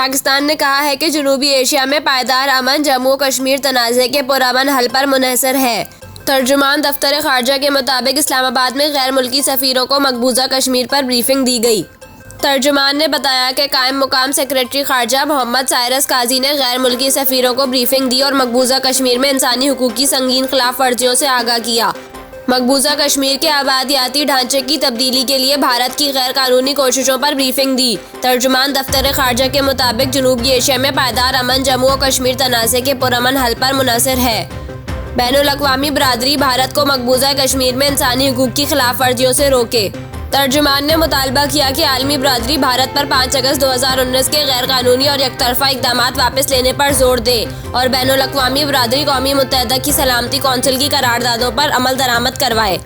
पाकिस्तान ने कहा है कि जनूबी एशिया में पायदार अमन जम्मू कश्मीर तनाज़े के पुरअमन हल पर मुनहसर है। तर्जुमान दफ्तर खारजा के मुताबिक इस्लामाबाद में गैर मुल्की सफ़ीरों को मकबूजा कश्मीर पर ब्रीफिंग दी गई। तर्जुमान ने बताया कि कायम मुकाम सेक्रेटरी खारजा मोहम्मद साइरस काजी ने गैर मुल्की सफ़ीरों को ब्रीफिंग दी और मकबूजा कश्मीर में इंसानी हुकूक की संगीन खिलाफ वर्जियों से आगाह किया। मकबूजा कश्मीर के आबादियाती ढांचे की तब्दीली के लिए भारत की गैर कानूनी कोशिशों पर ब्रीफिंग दी। तर्जुमान दफ्तर खारजा के मुताबिक जनूबी एशिया में पायदार अमन जम्मू और कश्मीर तनाज़े के पुरअमन हल पर मुनहसर है। बैनुल-अक़वामी बरादरी भारत को मकबूजा कश्मीर में इंसानी हुकूक की खिलाफ वर्जियों से रोके। तर्जुमान ने मुतालबा किया कि आलमी बरादरी भारत पर 5 अगस्त 2019 के गैर कानूनी और एकतरफा इक़दामात वापस लेने पर जोर दे और बैनुल-अक़वामी बरादरी कौमी मुत्तहदा की सलामती कौंसिल की करारदादों पर अमल दरामद करवाए।